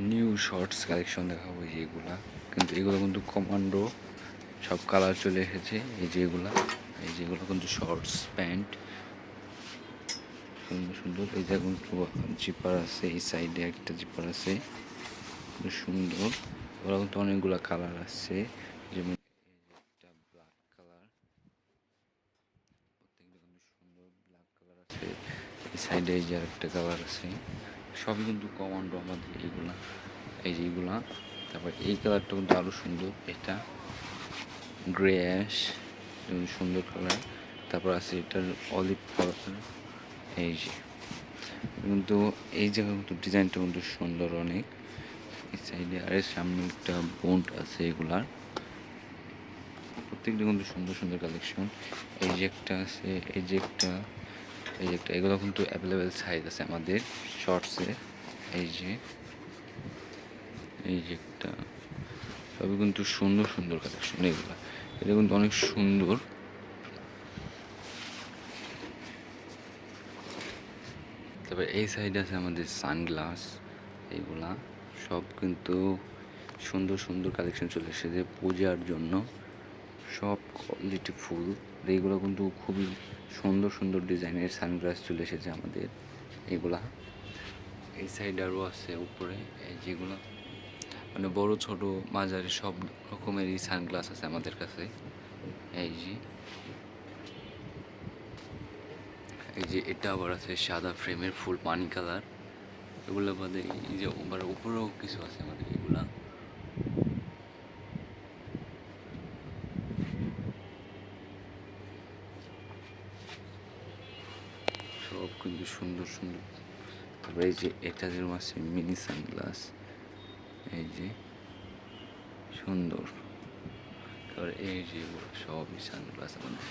New shorts collection দেখাবো যেগুলা, কিন্তু এগুলো কিন্তু কমান্ডো সব কালার চলে এসেছে। এই যেগুলো কিন্তু শর্টস প্যান্ট সুন্দর সুন্দর। এই যে কিন্তু জিপার আছে, এই সাইডে একটা জিপার আছে সুন্দর। ওরা কিন্তু অনেকগুলা কালার আছে, যেমন একটা ব্ল্যাক কালার, প্রত্যেকটা কিন্তু সুন্দর ব্ল্যাক কালার আছে। এই সাইডে এই যে আরেকটা কালার আছে, সবই কিন্তু কমান্ডো আমাদের এইগুলা। এই যে এইগুলা, তারপর এই কালারটা কিন্তু আরও সুন্দর, এটা গ্রে অ্যাশ সুন্দর কালার। তারপর আছে এটার অলিভ কালার। এই যে কিন্তু এই জায়গা কিন্তু ডিজাইনটা কিন্তু সুন্দর অনেক। এই সাইডে আর সামনে একটা বোন্ট আছে, এগুলার প্রত্যেকটা কিন্তু সুন্দর সুন্দর কালেকশন। এই যে একটা আছে, এই যে একটা, এগুলো কিন্তু অ্যাভেলেবেল সাইজ আছে আমাদের শর্টসে। এই যে একটা, সবই কিন্তু সুন্দর সুন্দর কালেকশন এগুলা। এটা কিন্তু অনেক সুন্দর। তারপরে এই সাইডে আছে আমাদের সানগ্লাস, এইগুলা সব কিন্তু সুন্দর সুন্দর কালেকশন চলে এসেছে পূজার জন্য, সব কোয়ালিটি ফুল। এইগুলো কিন্তু খুবই সুন্দর সুন্দর ডিজাইনের সানগ্লাস চলে এসেছে আমাদের এগুলা। এই সাইড আরও আছে উপরে, এই যেগুলো মানে বড় ছোট মাঝারি সব রকমেরই সানগ্লাস আছে আমাদের কাছে। এই যে এটা আবার আছে সাদা ফ্রেমের ফুল পানি কালার। এগুলো বাদে এই যে উপরেও কিছু আছে আমাদের এগুলা। সব কিন্তু সুন্দর সুন্দর। তারপরে এই যে এটা যেরকম আছে মিনি সানগ্লাস, এই যে সুন্দর। তারপরে এই যে সবই সানগ্লাস আমাদের।